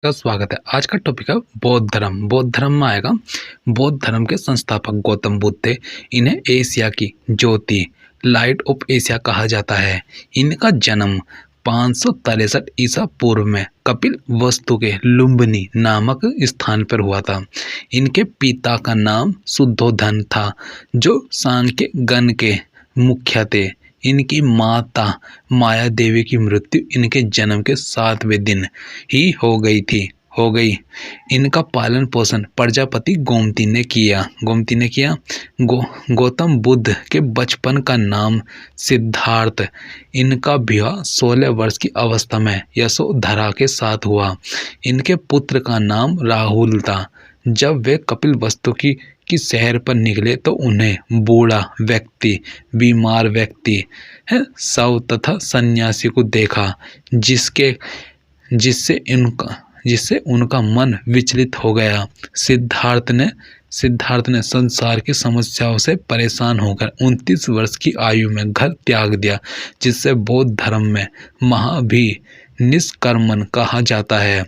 का स्वागत है। आज का टॉपिक है बौद्ध धर्म। बौद्ध धर्म में आएगा। बौद्ध धर्म के संस्थापक गौतम बुद्ध थे। इन्हें एशिया की ज्योति, लाइट ऑफ एशिया कहा जाता है। इनका जन्म 563 ईसा पूर्व में कपिल वस्तु के लुम्बिनी नामक स्थान पर हुआ था। इनके पिता का नाम शुद्धोधन था, जो सांख्य गण के मुखिया थे। इनकी माता माया देवी की मृत्यु इनके जन्म के 7वें दिन ही हो गई। इनका पालन पोषण प्रजापति गोमती ने किया। गौतम बुद्ध के बचपन का नाम सिद्धार्थ। इनका विवाह 16 वर्ष की अवस्था में यशोधरा के साथ हुआ। इनके पुत्र का नाम राहुल था। जब वे कपिल वस्तु की शहर पर निकले तो उन्हें बूढ़ा व्यक्ति, बीमार व्यक्ति है, शव तथा सन्यासी को देखा, जिससे उनका मन विचलित हो गया। सिद्धार्थ ने संसार की समस्याओं से परेशान होकर 29 वर्ष की आयु में घर त्याग दिया, जिससे बौद्ध धर्म में महाभिनिष्कर्मण कहा जाता है।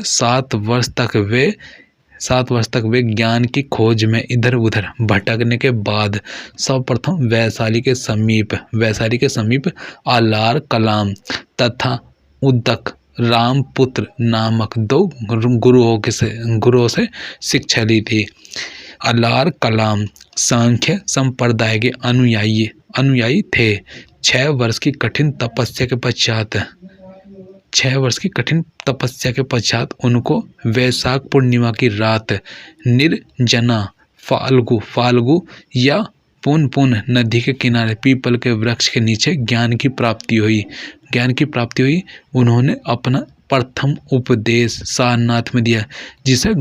7 वर्ष तक वे ज्ञान की खोज में इधर उधर भटकने के बाद सर्वप्रथम वैशाली के समीप आलार कलाम तथा उदक रामपुत्र नामक 2 गुरुओं से शिक्षा ली थी। आलार कलाम सांख्य संप्रदाय के अनुयायी थे। 6 वर्ष की कठिन तपस्या के पश्चात उनको वैशाख पूर्णिमा की रात निर्जना फाल्गु या पुन नदी के किनारे पीपल के वृक्ष के नीचे ज्ञान की प्राप्ति हुई। उन्होंने अपना प्रथम उपदेश सारनाथ में दिया, जिसे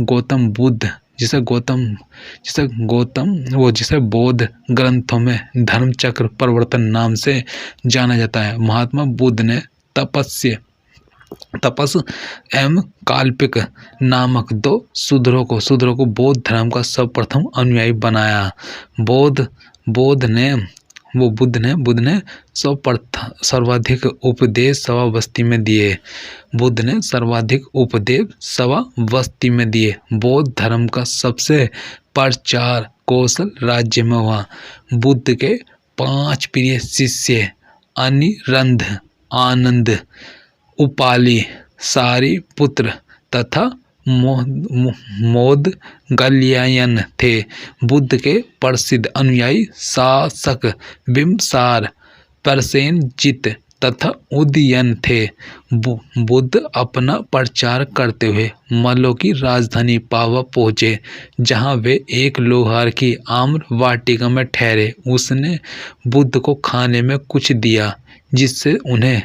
बौद्ध ग्रंथों में धर्मचक्र प्रवर्तन नाम से जाना जाता है। महात्मा बुद्ध ने तपस एवं काल्पिक नामक 2 शूद्रों को बौद्ध धर्म का सर्वप्रथम अनुयायी बनाया। बुद्ध ने सर्वाधिक उपदेश सवा बस्ती में दिए। बौद्ध धर्म का सबसे प्रचार कौशल राज्य में हुआ। बुद्ध के 5 प्रिय शिष्य अनिरुद्ध, आनंद, उपाली, सारिपुत्र तथा मोदगल्यायन थे। बुद्ध के प्रसिद्ध अनुयायी शासक बिम्बसार, प्रसेनजित तथा उदयन थे। बुद्ध अपना प्रचार करते हुए मल्लों की राजधानी पावा पहुँचे, जहाँ वे एक लोहार की आम्र वाटिका में ठहरे। उसने बुद्ध को खाने में कुछ दिया, जिससे उन्हें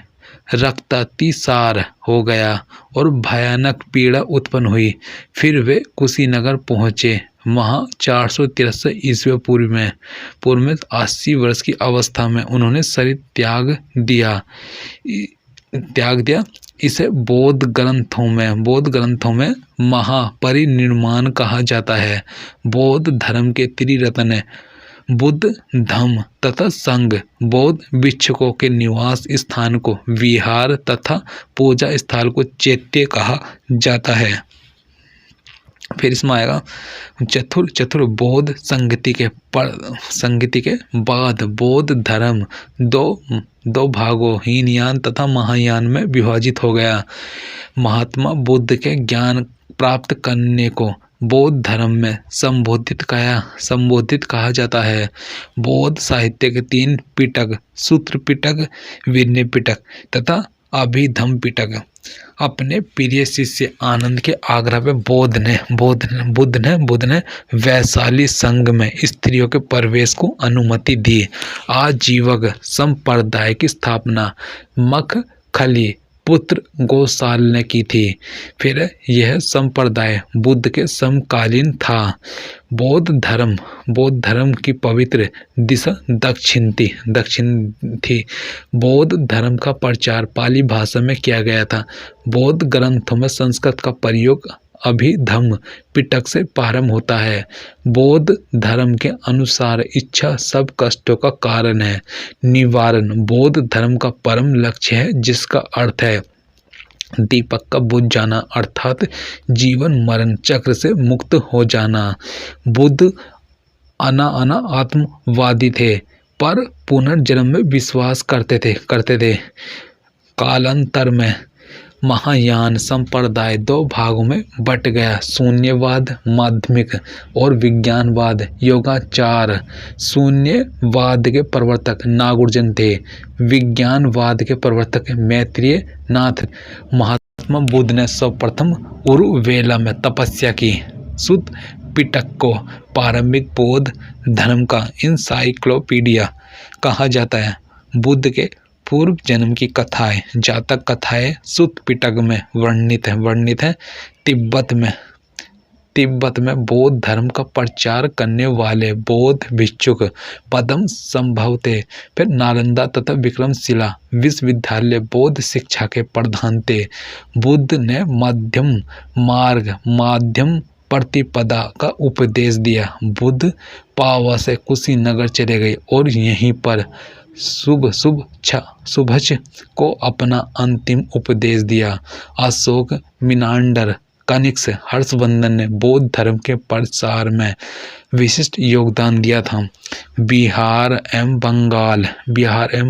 रक्तातिसार हो गया और भयानक पीड़ा उत्पन्न हुई। फिर वे कुशीनगर पहुँचे। वहाँ 463 ईस्वी पूर्व में 80 वर्ष की अवस्था में उन्होंने शरीर त्याग दिया। इसे बौद्ध ग्रंथों में महापरिनिर्वाण कहा जाता है। बौद्ध धर्म के त्रिरत्न बुद्ध, धम्म तथा संघ बौद्ध भिक्षुकों के निवास स्थान को विहार तथा पूजा स्थल को चैत्य कहा जाता है। फिर इसमें आएगा चतुर बौद्ध संगति के बाद बौद्ध धर्म दो भागों हीनयान तथा महायान में विभाजित हो गया। महात्मा बुद्ध के ज्ञान प्राप्त करने को बौद्ध धर्म में संबोधित कहा जाता है। बौद्ध साहित्य के 3 पिटक, सूत्र पिटक, विनय पिटक तथा अभिधम्म पिटक। अपने प्रिय शिष्य आनंद के आग्रह पे बुद्ध ने वैशाली संघ में स्त्रियों के प्रवेश को अनुमति दी। आजीवक संप्रदाय की स्थापना मखखली पुत्र गोसाल ने की थी। फिर यह संप्रदाय बुद्ध के समकालीन था। बौद्ध धर्म की पवित्र दिशा दक्षिण थी। बौद्ध धर्म का प्रचार पाली भाषा में किया गया था। बौद्ध ग्रंथों में संस्कृत का प्रयोग अभिधम्म पिटक से प्रारंभ होता है। बौद्ध धर्म के अनुसार इच्छा सब कष्टों का कारण है। निवारण बौद्ध धर्म का परम लक्ष्य है, जिसका अर्थ है दीपक का बुझ जाना अर्थात जीवन मरण चक्र से मुक्त हो जाना। बुद्ध अना आत्मवादी थे पर पुनर्जन्म में विश्वास करते थे। कालांतर में महायान संप्रदाय दो भागों में बट गया, शून्यवाद माध्यमिक और विज्ञानवाद योगाचार। शून्यवाद के प्रवर्तक नागार्जुन थे, विज्ञानवाद के प्रवर्तक मैत्रेय नाथ। महात्मा बुद्ध ने सर्वप्रथम उरुवेला में तपस्या की। सुत्त पिटक को प्रारंभिक बौद्ध धर्म का इंसाइक्लोपीडिया कहा जाता है। बुद्ध के पूर्व जन्म की कथाएं, जातक कथाएं सुत्त पिटक में वर्णित है। तिब्बत में बौद्ध धर्म का प्रचार करने वाले बौद्ध भिक्षुक पद्म संभव थे। फिर नालंदा तथा विक्रमशिला विश्वविद्यालय बौद्ध शिक्षा के प्रधान थे। बुद्ध ने माध्यम प्रतिपदा का उपदेश दिया। बुद्ध पावा से कुशीनगर चले गए और यहीं पर शुभच को अपना अंतिम उपदेश दिया। अशोक मिनांडर कनिष्क हर्षवर्धन ने बौद्ध धर्म के प्रसार में विशिष्ट योगदान दिया था। बिहार एवं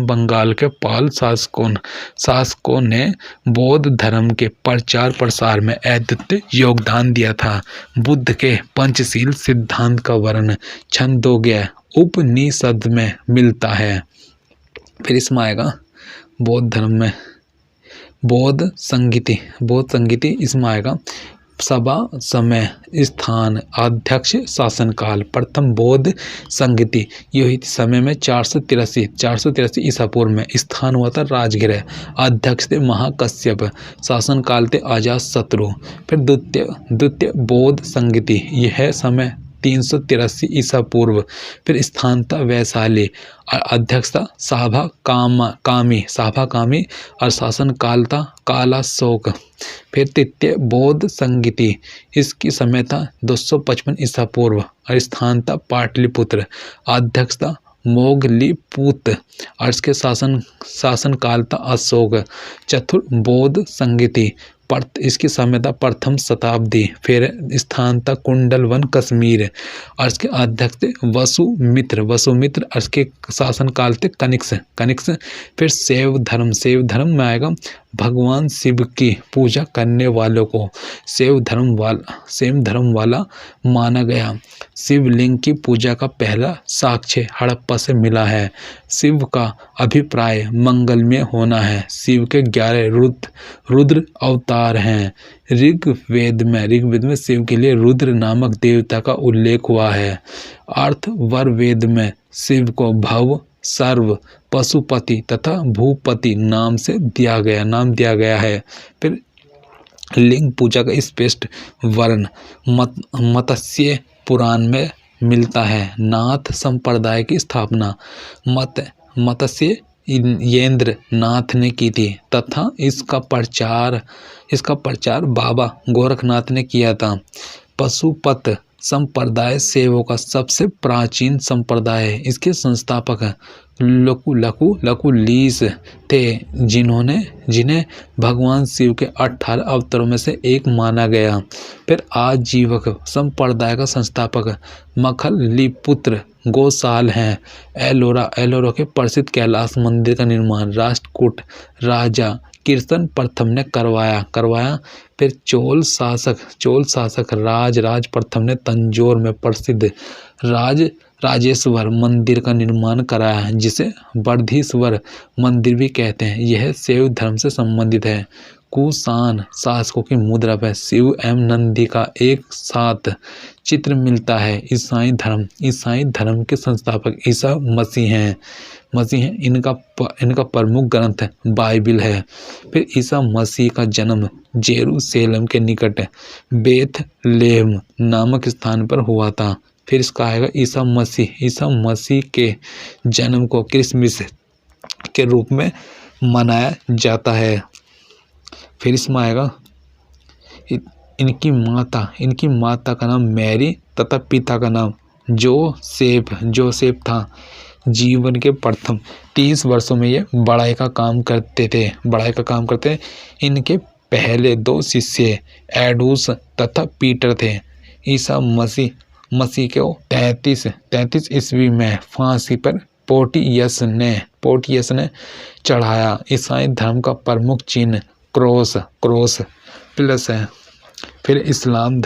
बंगाल के पाल शासकों ने बौद्ध धर्म के प्रचार प्रसार में अद्वितीय योगदान दिया था। बुद्ध के पंचशील सिद्धांत का वर्णन छंदोग्य उपनिषद में मिलता है। फिर इसमें आएगा बौद्ध धर्म में बौद्ध संगीति इसमें आएगा। सभा समय स्थान अध्यक्ष शासनकाल प्रथम बौद्ध संगीति यही समय में 483 ईसा पूर्व में स्थान हुआ था राजगृह। अध्यक्ष थे महाकश्यप, शासनकाल थे अजातशत्रु। फिर द्वितीय बौद्ध संगीति यह समय 383 ईसा पूर्व। फिर स्थान था वैशाली, अध्यक्ष था साभा कामी और शासन काल था कालाशोक। फिर तृतीय बौद्ध संगीति इसकी समय था 255 ईसा पूर्व और स्थान था पाटलिपुत्र, अध्यक्ष था मोगलीपुत और इसके शासन काल था अशोक। चतुर्थ बौद्ध संगीति इसकी समय था प्रथम शताब्दी। फिर स्थान था कुंडलवन कश्मीर और इसके अध्यक्ष थे वसुमित्र और इसके शासन काल थे कनिष्क। फिर शैव धर्म में आएगा भगवान शिव की पूजा करने वालों को शैव धर्म वाला माना गया। शिवलिंग की पूजा का पहला साक्ष्य हड़प्पा से मिला है। शिव का अभिप्राय मंगलमय होना है। शिव के 11 रुद्र अवतार हैं। ऋग्वेद में शिव के लिए रुद्र नामक देवता का उल्लेख हुआ है। अथर्ववेद में शिव को भव, सर्व, पशुपति तथा भूपति नाम दिया गया है। फिर लिंग पूजा का स्पष्ट वर्ण मत्स्य पुराण में मिलता है। नाथ संप्रदाय की स्थापना मत्स्य येंद्र नाथ ने की थी तथा इसका प्रचार बाबा गोरखनाथ ने किया था। पशुपत संप्रदाय सेवों का सबसे प्राचीन संप्रदाय है। इसके संस्थापक लकुलीस थे जिन्हें भगवान शिव के 18 अवतारों में से एक माना गया। फिर आजीवक संप्रदाय का संस्थापक मखलिपुत्र गोसाल हैं। एलोरा के प्रसिद्ध कैलाश मंदिर का निर्माण राष्ट्रकूट राजा कीर्तन प्रथम ने करवाया। फिर चोल शासक राज प्रथम ने तंजौर में प्रसिद्ध राजेश्वर मंदिर का निर्माण कराया, जिसे बर्धीश्वर मंदिर भी कहते हैं। यह शैव धर्म से संबंधित है। कुषाण शासकों की मुद्रा पर शिव एवं नंदी का एक साथ चित्र मिलता है। ईसाई धर्म के संस्थापक ईसा मसीह हैं। इनका प्रमुख ग्रंथ बाइबिल है। फिर ईसा मसीह का जन्म जेरूशलेम के निकट बेथलेहम नामक स्थान पर हुआ था। फिर इसका आएगा ईसा मसीह के जन्म को क्रिसमस के रूप में मनाया जाता है। फिर इसमें आएगा इनकी माता का नाम मैरी तथा पिता का नाम जोसेफ था। जीवन के प्रथम 30 वर्षों में ये बढ़ाई का काम करते। इनके पहले 2 शिष्य एडूस तथा पीटर थे। ईसा मसीह को 33 ईस्वी में फांसी पर पोर्टियस ने चढ़ाया। ईसाई धर्म का प्रमुख चिन्ह क्रॉस प्लस है। फिर इस्लाम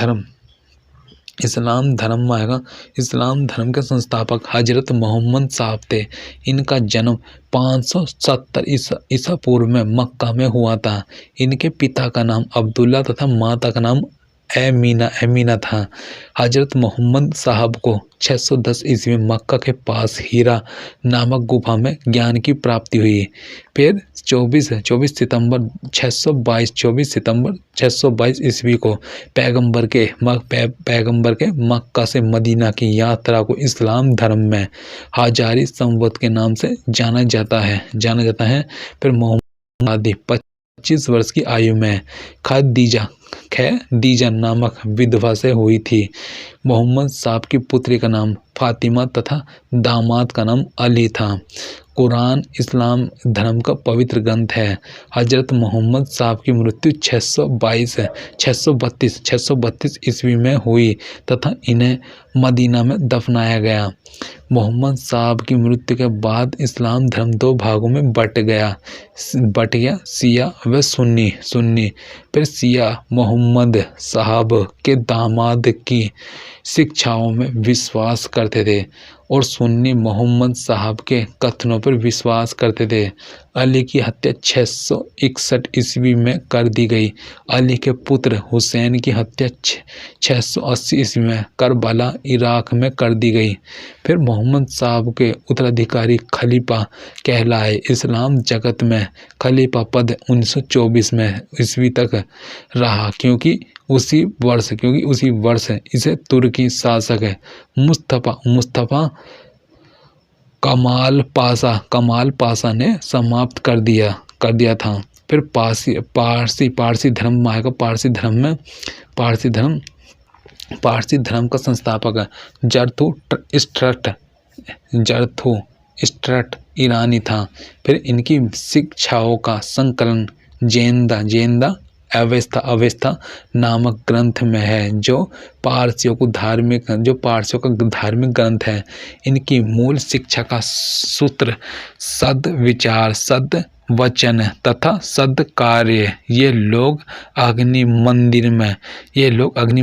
धर्म आएगा। इस्लाम धर्म के संस्थापक हजरत मोहम्मद साहब थे। इनका जन्म 570 ईसा पूर्व में मक्का में हुआ था। इनके पिता का नाम अब्दुल्ला तथा माता का नाम एमीना था। हजरत मोहम्मद साहब को 610 ईस्वी में मक्का के पास हीरा नामक गुफा में ज्ञान की प्राप्ति हुई। फिर 24 सितंबर 622 ईस्वी को पैगंबर के मक्का से मदीना की यात्रा को इस्लाम धर्म में हाजारी संवत के नाम से जाना जाता है। फिर मोहम्मद आदि 25 वर्ष की आयु में खदीजा नामक विधवा से हुई थी। मोहम्मद साहब की पुत्री का नाम फातिमा तथा दामाद का नाम अली था। कुरान इस्लाम धर्म का पवित्र ग्रंथ है। हजरत मोहम्मद साहब की मृत्यु 632 ईस्वी में हुई तथा इन्हें मदीना में दफनाया गया। मोहम्मद साहब की मृत्यु के बाद इस्लाम धर्म 2 भागों में बट गया, शिया व सुन्नी। फिर शिया मोहम्मद साहब के दामाद की शिक्षाओं में विश्वास करते थे और सुन्नी मोहम्मद साहब के कथनों पर विश्वास करते थे। अली की हत्या 661 ईस्वी में कर दी गई। अली के पुत्र हुसैन की हत्या 680 ईस्वी में करबला इराक में कर दी गई। फिर मोहम्मद साहब के उत्तराधिकारी खलीफा कहलाए। इस्लाम जगत में खलीफा पद 1924 में ईस्वी तक रहा, क्योंकि उसी वर्ष इसे तुर्की शासक मुस्तफा कमाल पाशा ने समाप्त कर दिया था। फिर पारसी धर्म आएगा। पारसी धर्म का संस्थापक जरथुस्ट्रट ईरानी था। फिर इनकी शिक्षाओं का संकलन जेंदा अवेस्ता नामक ग्रंथ में है, जो पारसियों का धार्मिक ग्रंथ है। इनकी मूल शिक्षा का सूत्र सद्विचार, सद्वचन तथा सद्कार्य। ये लोग अग्नि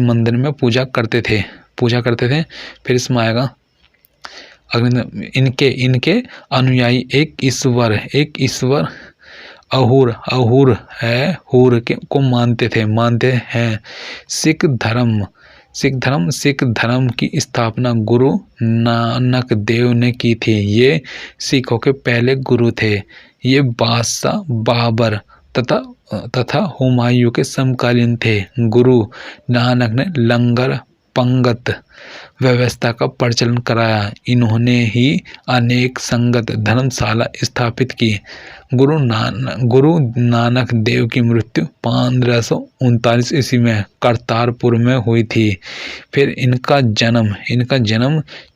मंदिर में पूजा करते थे। फिर इसमें आएगा इनके अनुयायी एक ईश्वर अहूर को मानते हैं। सिख धर्म की स्थापना गुरु नानक देव ने की थी। ये सिखों के पहले गुरु थे। ये बादशाह बाबर तथा हुमायूं के समकालीन थे। गुरु नानक ने लंगर पंगत व्यवस्था का प्रचलन कराया। इन्होंने ही अनेक संगत धर्मशाला स्थापित की। गुरु नानक देव की मृत्यु 1539 ईस्वी में करतारपुर में हुई थी। फिर इनका जन्म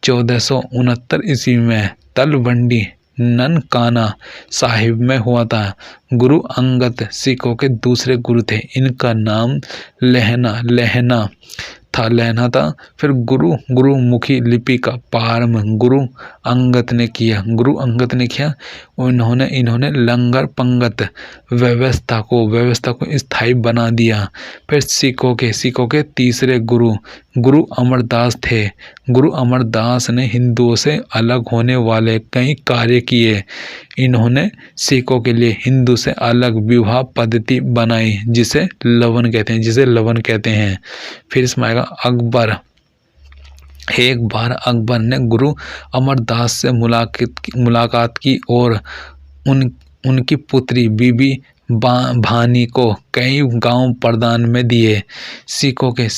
1469 ईस्वी में तलवंडी ननकाना साहिब में हुआ था। गुरु अंगद सिखों के दूसरे गुरु थे। इनका नाम लहना था। फिर गुरुमुखी लिपि का प्रारंभ गुरु अंगद ने किया। इन्होंने लंगर पंगत व्यवस्था को स्थायी बना दिया। फिर सिखों के तीसरे गुरु अमरदास थे। गुरु अमरदास ने हिंदुओं से अलग होने वाले कई कार्य किए। इन्होंने सिखों के लिए हिंदू से अलग विवाह पद्धति बनाई, जिसे लवन कहते हैं। फिर इसमें आएगा अकबर। एक बार अकबर ने गुरु अमरदास से मुलाकात की और उनकी पुत्री बीबी भानी को कई गांव प्रदान में दिए। सिखों के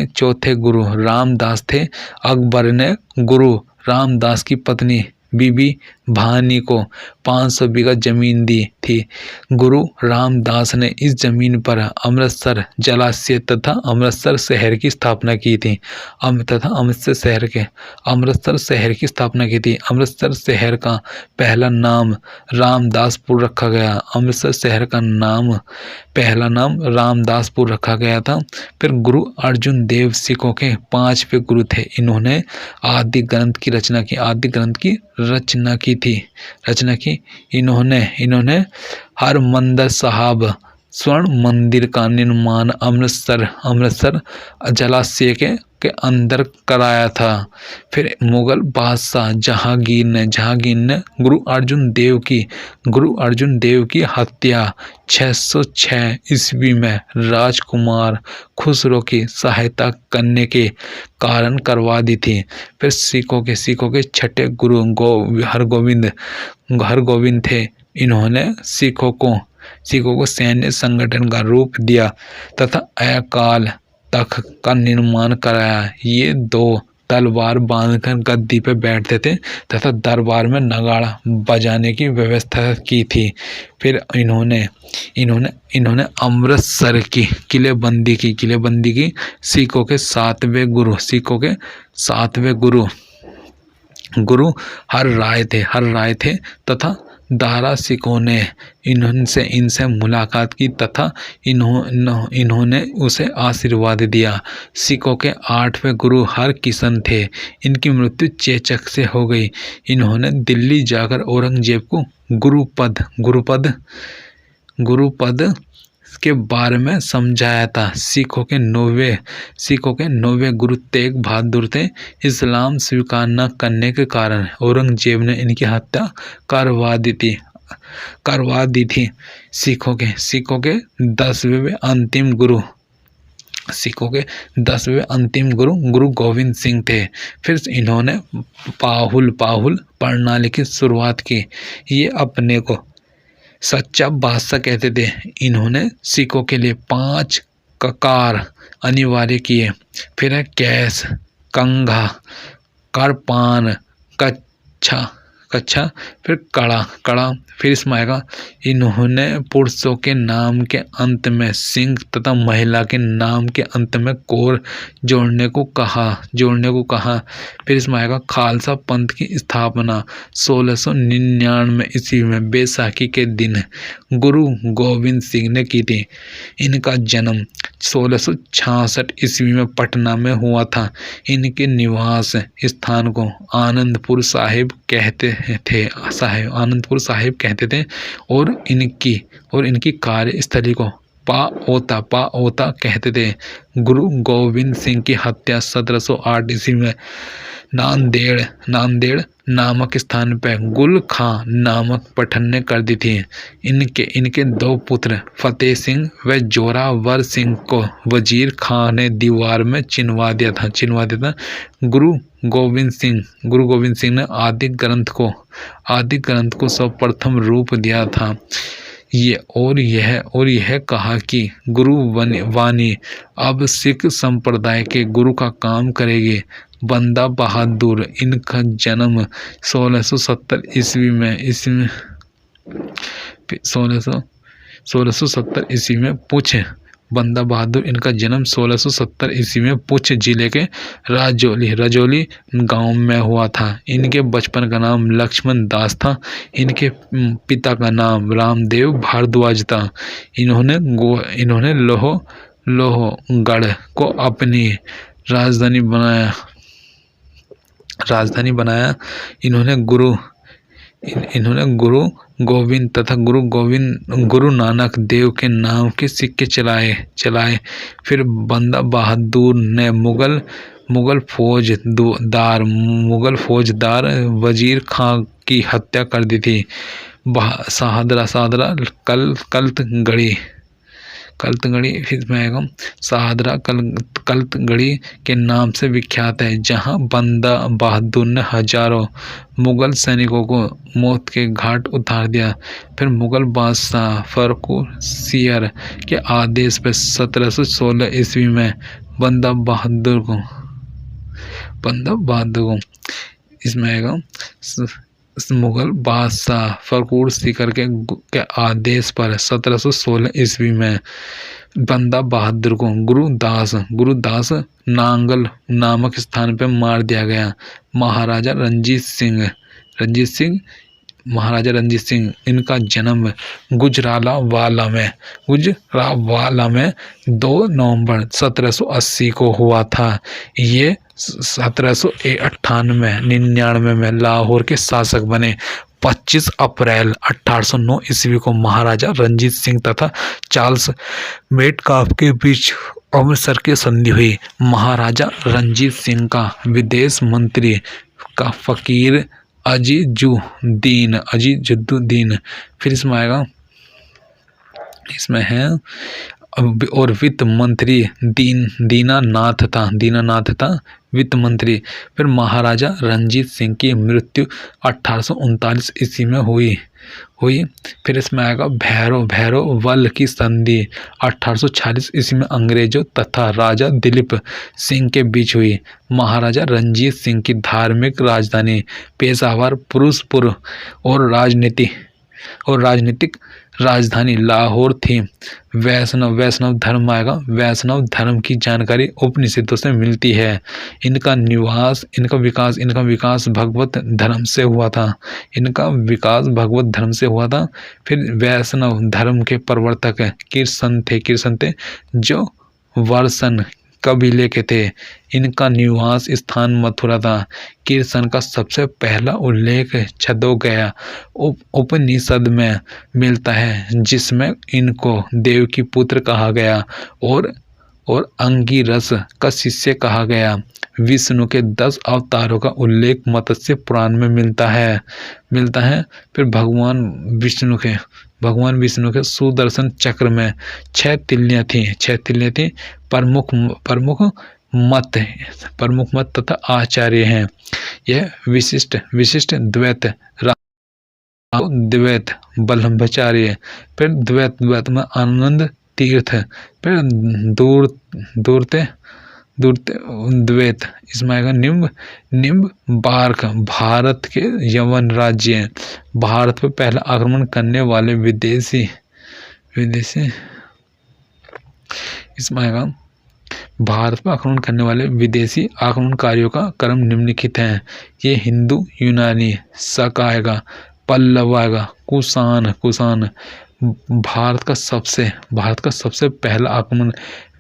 चौथे गुरु रामदास थे। अकबर ने गुरु रामदास की पत्नी बीबी भानी को 500 बीघा जमीन दी थी। गुरु रामदास ने इस जमीन पर अमृतसर जलाशय तथा अमृतसर शहर की स्थापना की थी। अमृतसर शहर की स्थापना की थी। अमृतसर शहर का पहला नाम रामदासपुर रखा गया। अमृतसर शहर का पहला नाम रामदासपुर रखा गया था। फिर गुरु अर्जुन देव सिखों के 5वें गुरु थे। इन्होंने आदि ग्रंथ की रचना की। इन्होंने हरमंदिर साहब स्वर्ण मंदिर का निर्माण अमृतसर जलाशय के अंदर कराया था। फिर मुगल बादशाह जहांगीर ने गुरु अर्जुन देव की हत्या 606 ईस्वी में राजकुमार खुसरो की सहायता करने के कारण करवा दी थी। फिर सिखों के छठे गुरु हरगोविंद थे। इन्होंने सिखों को सैन्य संगठन का रूप दिया तथा अकाल तख्त का निर्माण कराया। ये 2 तलवार बांधकर गद्दी पर बैठते थे तथा दरबार में नगाड़ा बजाने की व्यवस्था की थी। फिर इन्होंने अमृतसर की किलेबंदी की। सिखों के 7वें गुरु हर राय थे तथा दारा सिखों ने इनसे मुलाकात की तथा इन्होंने उसे आशीर्वाद दिया। सिखों के 8वें गुरु हर किशन थे। इनकी मृत्यु चेचक से हो गई। इन्होंने दिल्ली जाकर औरंगजेब को गुरुपद के बारे में समझाया था। सिखों के 9वें गुरु तेग बहादुर थे। इस्लाम स्वीकार न करने के कारण औरंगजेब ने इनकी हत्या करवा दी थी। सिखों के 10वें अंतिम गुरु गुरु गोविंद सिंह थे। फिर इन्होंने पाहुल प्रणाली की शुरुआत की। ये अपने को सच्चा बादशाह कहते थे। इन्होंने सिखों के लिए 5 ककार अनिवार्य किए। फिर है कैस, कंघा, करपान, कच्छा, फिर कड़ा। फिर इसमें आएगा इन्होंने पुरुषों के नाम के अंत में सिंह तथा महिला के नाम के अंत में कोर जोड़ने को कहा। फिर इसमें आएगा खालसा पंथ की स्थापना 1699 ईस्वी में बैसाखी के दिन गुरु गोविंद सिंह ने की थी। इनका जन्म 1666 ईस्वी में पटना में हुआ था। इनके निवास स्थान को आनंदपुर साहिब कहते थे और इनकी कार्यस्थली को पाओता कहते थे। गुरु गोविंद सिंह की हत्या 1708 ईस्वी में नांदेड़ नामक स्थान पर गुल खां नामक पठान ने कर दी थी। इनके 2 पुत्र फतेह सिंह व जोरावर सिंह को वजीर खां ने दीवार में चिनवा दिया था। गुरु गोविंद सिंह ने आदि ग्रंथ को सर्वप्रथम रूप दिया था। यह कहा कि गुरु वाणी अब सिख संप्रदाय के गुरु का काम करेगी। बंदा बहादुर, इनका जन्म 1670 ईस्वी में बंदा बहादुर इनका जन्म 1670 ईस्वी में पुंछ जिले के रजौली गांव में हुआ था। इनके बचपन का नाम लक्ष्मण दास था। इनके पिता का नाम रामदेव भारद्वाज था। इन्होंने लोहगढ़ को अपनी राजधानी बनाया। इन्होंने गुरु गोविंद तथा गुरु नानक देव के नाम के सिक्के चलाए। फिर बंदा बहादुर ने मुगल फौजदार वजीर खां की हत्या कर दी थी। शाहदरा कलतगढ़ी शाहदरा कलतगढ़ी के नाम से विख्यात है, जहां बंदा बहादुर ने हजारों मुगल सैनिकों को मौत के घाट उतार दिया। फिर मुगल बादशाह फर्रुखसियर के आदेश पर 1716 ईस्वी में बंदा बहादुर को इसमें आएगा मुगल बादशाह फरूख सीकर के आदेश पर 1716 ईस्वी में बंदा बहादुर को गुरुदास नांगल नामक स्थान पर मार दिया गया। महाराजा रंजीत सिंह इनका जन्म गुजरावाला में 2 नवंबर 1780 को हुआ था। ये 1798 में लाहौर के शासक बने। 25 अप्रैल 1809 ईस्वी को महाराजा रंजीत सिंह तथा चार्ल्स मेटकाफ के बीच अमृतसर की संधि हुई। महाराजा रंजीत सिंह का विदेश मंत्री का फकीर अजीजुद्दीन फिर इसमें आएगा, इसमें है और वित्त मंत्री दीनानाथ था वित्त मंत्री। फिर महाराजा रंजीत सिंह की मृत्यु 1839 ईस्वी में हुई। फिर इसमें आएगा भैरवल की संधि 1846 ईस्वी में अंग्रेजों तथा राजा दिलीप सिंह के बीच हुई। महाराजा रंजीत सिंह की धार्मिक राजधानी पेशावर फिरोजपुर और राजनीतिक राजधानी लाहौर थी। वैष्णव धर्म आएगा। वैष्णव धर्म की जानकारी उपनिषदों से मिलती है। इनका विकास भगवत धर्म से हुआ था। फिर वैष्णव धर्म के प्रवर्तक किरसन थे जो वर्षन कबीले के थे। इनका निवास स्थान मथुरा था। किरसन का सबसे पहला उल्लेख छदोगया उपनिषद में मिलता है, जिसमें इनको देव की पुत्र कहा गया और अंगिरस का शिष्य कहा गया। विष्णु के 10 अवतारों का उल्लेख मत्स्य पुराण में मिलता है। फिर भगवान विष्णु के सुदर्शन चक्र में 6 तिल्लियां थी। प्रमुख मत तथा आचार्य हैं। यह विशिष्ट द्वैत वल्लभाचार्य। फिर द्वैत में आनंद तीर्थ। फिर दूरते द्वैत। इसमें आएगा निम्ब बार्क। भारत के यवन राज्य। भारत पर पहला आक्रमण करने वाले विदेशी। इसमें आएगा भारत पर आक्रमण करने वाले विदेशी आक्रमणकारियों का क्रम निम्नलिखित है। ये हिंदू, यूनानी, शक आएगा, पल्लव आएगा, कुषाण। भारत का सबसे पहला आक्रमण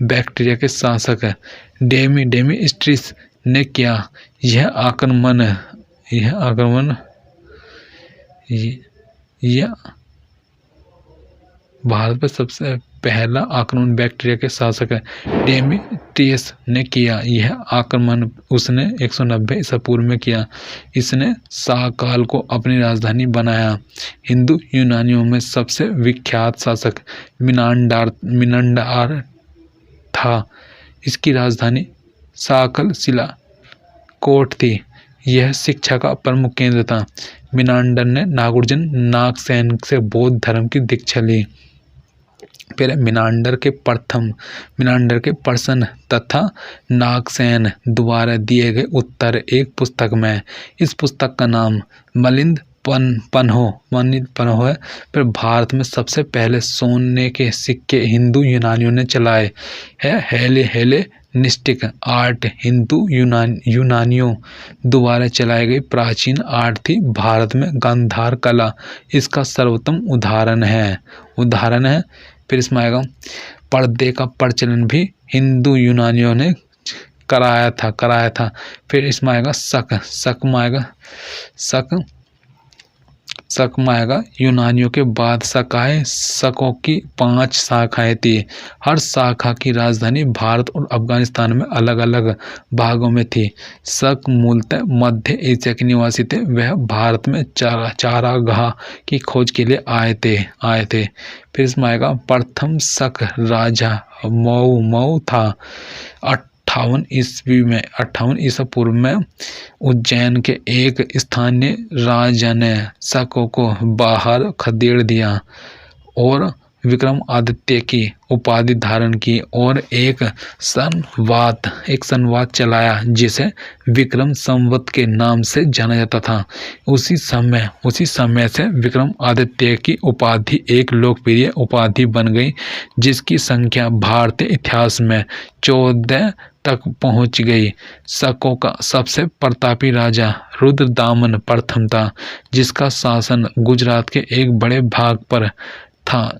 बैक्टीरिया के शासक है डेमीस्ट्रिस ने किया। यह आक्रमण भारत पर सबसे पहला आक्रमण बैक्टीरिया के शासक है डेमीट्रियस ने किया। यह आक्रमण उसने 190 ईसा पूर्व में किया। इसने साकाल को अपनी राजधानी बनाया। हिंदू यूनानियों में सबसे विख्यात शासक मिनांडार था। इसकी राजधानी साकल शिला कोट थी। यह शिक्षा का प्रमुख केंद्र था। मिनांडर ने नागसेन से बौद्ध धर्म की दीक्षा ली। फिर मिनांडर के प्रश्न तथा नागसेन द्वारा दिए गए उत्तर एक पुस्तक में। इस पुस्तक का नाम मिलिंद पन्हो है। फिर भारत में सबसे पहले सोने के सिक्के हिंदू यूनानियों ने चलाए है। हेलेनिस्टिक आर्ट हिंदू यूनानियों द्वारा चलाई गई प्राचीन आर्ट थी। भारत में गांधार कला इसका सर्वोत्तम उदाहरण है। फिर इसमें आएगा पर्दे का प्रचलन भी हिंदू यूनानियों ने कराया था। फिर इसमें आएगा शक में आएगा यूनानियों के बाद शकों की 5 शाखाएं थी। हर शाखा की राजधानी भारत और अफगानिस्तान में अलग अलग भागों में थी। शक मूलतः मध्य एशिया के निवासी थे। वह भारत में चारागाह की खोज के लिए आए थे। फिर इसमें आएगा प्रथम शक राजा मऊ था। 58 ईसा पूर्व में उज्जैन के एक स्थानीय राजा ने शकों को बाहर खदेड़ दिया और विक्रमादित्य की उपाधि धारण की और एक संवाद चलाया जिसे विक्रम संवत के नाम से जाना जाता था। उसी समय से विक्रमादित्य की उपाधि एक लोकप्रिय उपाधि बन गई, जिसकी संख्या भारतीय इतिहास में 14 तक पहुंच गई। शकों का सबसे प्रतापी राजा रुद्रदामन प्रथम था, जिसका शासन गुजरात के एक बड़े भाग पर था।